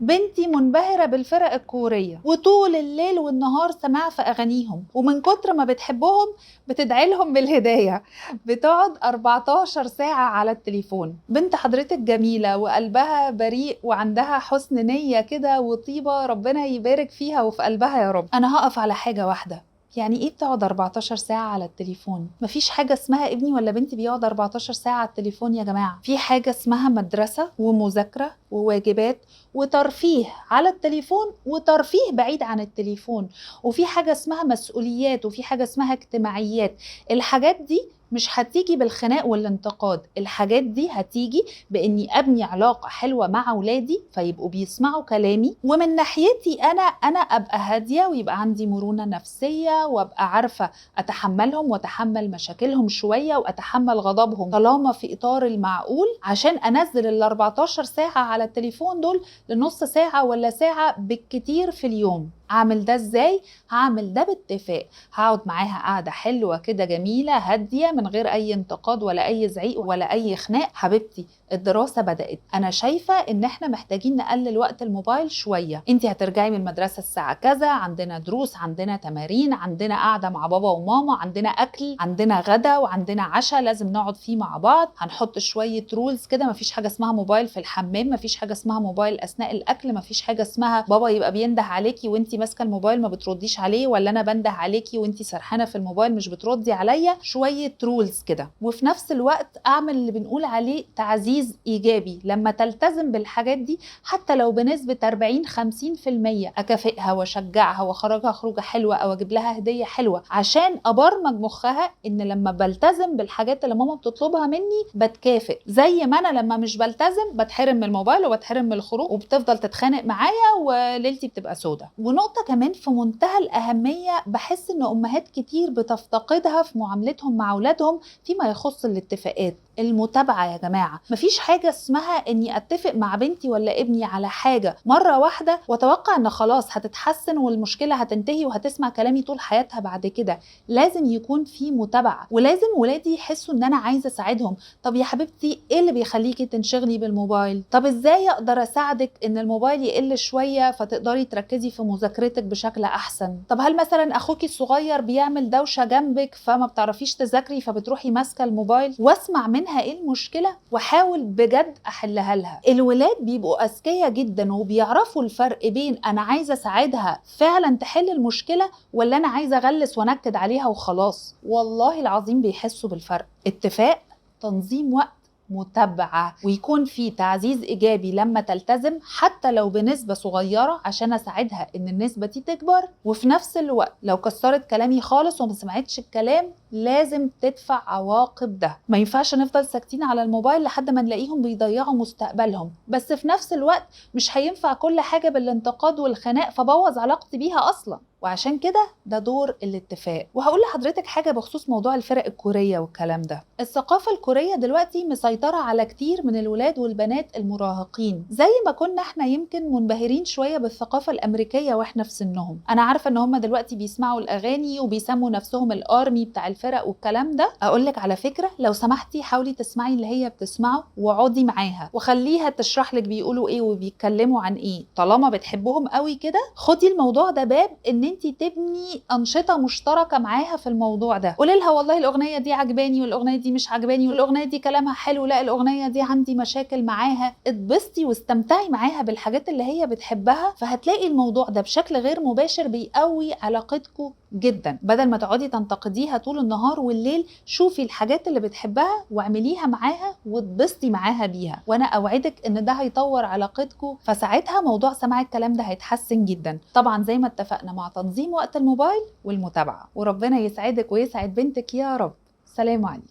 بنتي منبهرة بالفرق الكورية وطول الليل والنهار سماع في أغانيهم، ومن كتر ما بتحبهم بتدعي لهم بالهداية. بتقعد 14 ساعة على التليفون. بنت حضرتك جميلة وقلبها بريء وعندها حسن نية كده وطيبة، ربنا يبارك فيها وفي قلبها يا رب. أنا هقف على حاجة واحدة، يعني ايه بتقعد 14 ساعة على التليفون؟ مفيش حاجة اسمها ابني ولا بنتي بيقعد 14 ساعة على التليفون يا جماعة. في حاجة اسمها مدرسة ومذاكرة وواجبات وترفيه على التليفون وترفيه بعيد عن التليفون، وفي حاجة اسمها مسؤوليات وفي حاجة اسمها اجتماعيات. الحاجات دي مش هتيجي بالخناق والانتقاد، الحاجات دي هتيجي باني ابني علاقة حلوة مع ولادي فيبقوا بيسمعوا كلامي، ومن ناحيتي انا ابقى هادية ويبقى عندي مرونة نفسية وابقى عارفة اتحملهم واتحمل مشاكلهم شوية واتحمل غضبهم طالما في اطار المعقول، عشان انزل ال 14 ساعة على التليفون دول لنص ساعة ولا ساعة بالكتير في اليوم. هعمل ده ازاي؟ هعمل ده باتفاق، هقعد معاها قعدة حلوة كده جميلة هادية من غير اي انتقاد ولا اي زعيق ولا اي خناق. حبيبتي الدراسة بدأت، انا شايفة ان احنا محتاجين نقلل وقت الموبايل شوية. انتي هترجعي من المدرسة الساعة كذا، عندنا دروس، عندنا تمارين، عندنا قعدة مع بابا وماما، عندنا اكل، عندنا غدا وعندنا عشاء لازم نقعد فيه مع بعض. هنحط شوية رولز كده، مفيش حاجة اسمها موبايل في الحمام، مفيش حاجة اسمها موبايل اثناء الاكل، مفيش حاجة اسمها بابا يبقى بينده عليكي وانتي ماسكه الموبايل ما بترديش عليه، ولا انا بنده عليكي وانتي سرحانه في الموبايل مش بتردي عليا. شويه رولز كده، وفي نفس الوقت اعمل اللي بنقول عليه تعزيز ايجابي. لما تلتزم بالحاجات دي حتى لو بنسبه 40-50%، اكافئها واشجعها واخرجها خروجه حلوه او اجيب لها هديه حلوه، عشان ابرمج مخها ان لما بلتزم بالحاجات اللي ماما بتطلبها مني بتكافئ، زي ما انا لما مش بلتزم بتحرم من الموبايل وبتحرم من الخروج وبتفضل تتخانق معايا وليلتي بتبقى سودة. ونقطة كمان في منتهى الأهمية بحس إن أمهات كتير بتفتقدها في معاملتهم مع أولادهم فيما يخص الاتفاقات. المتابعة يا جماعة، مفيش حاجة اسمها إني أتفق مع بنتي ولا ابني على حاجة مرة واحدة وأتوقع إن خلاص هتتحسن والمشكلة هتنتهي وهتسمع كلامي طول حياتها بعد كده. لازم يكون في متابعة، ولازم ولادي يحسوا إن أنا عايزة أساعدهم. طب يا حبيبتي إيه اللي بيخليكي تنشغلي بالموبايل؟ طب إزاي أقدر أساعدك إن الموبايل يقل شوية فتقدري تركزي في مذاكرتك بشكل أحسن؟ طب هل مثلا أخوكي الصغير بيعمل دوشة جنبك فما بتعرفيش تذاكري فبتروحي ماسكة الموبايل؟ واسمع منها إيه المشكلة وحاول بجد أحلها لها. الولاد بيبقوا أذكياء جدا وبيعرفوا الفرق بين أنا عايزة أساعدها فعلا تحل المشكلة ولا أنا عايزة أغلس ونكد عليها وخلاص. والله العظيم بيحسوا بالفرق. اتفاق، تنظيم وقت، متابعة، ويكون في تعزيز إيجابي لما تلتزم حتى لو بنسبة صغيرة عشان أساعدها إن النسبة دي تكبر. وفي نفس الوقت لو كسرت كلامي خالص وما سمعتش الكلام لازم تدفع عواقب ده. ما ينفعش نفضل ساكتين على الموبايل لحد ما نلاقيهم بيضيعوا مستقبلهم، بس في نفس الوقت مش هينفع كل حاجة بالانتقاد والخناق فبوظ علاقتي بيها أصلا. وعشان كده ده دور الاتفاق. وهقول لحضرتك حاجة بخصوص موضوع الفرق الكورية والكلام ده. الثقافة الكورية دلوقتي مسيطرة على كتير من الولاد والبنات المراهقين، زي ما كنا احنا يمكن منبهرين شوية بالثقافة الأمريكية واحنا في سنهم. أنا عارفة إن هم دلوقتي بيسمعوا الأغاني وبيسموا نفسهم الآرمي بتاع الفرق والكلام ده. أقولك على فكرة، لو سمحتي حاولي تسمعي اللي هي بتسمعه وعودي معاها وخليها تشرح لك بيقولوا إيه وبيتكلموا عن إيه. طالما بتحبهم قوي كده خدي الموضوع ده باب إن انتي تبني أنشطة مشتركة معاها في الموضوع ده. قولي لها والله الأغنية دي عجباني والأغنية دي مش عجباني والأغنية دي كلامها حلو، لا الأغنية دي عندي مشاكل معاها. اتبسطي واستمتعي معاها بالحاجات اللي هي بتحبها، فهتلاقي الموضوع ده بشكل غير مباشر بيقوي علاقتكم جدا. بدل ما تقعدي تنتقديها طول النهار والليل، شوفي الحاجات اللي بتحبها واعمليها معاها واتبسطي معاها بيها، وانا اوعدك ان ده هيطور علاقتكم. فساعتها موضوع سماع الكلام ده هيتحسن جدا، طبعا زي ما اتفقنا مع تنظيم وقت الموبايل والمتابعة. وربنا يسعدك ويسعد بنتك يا رب. سلام عليكم.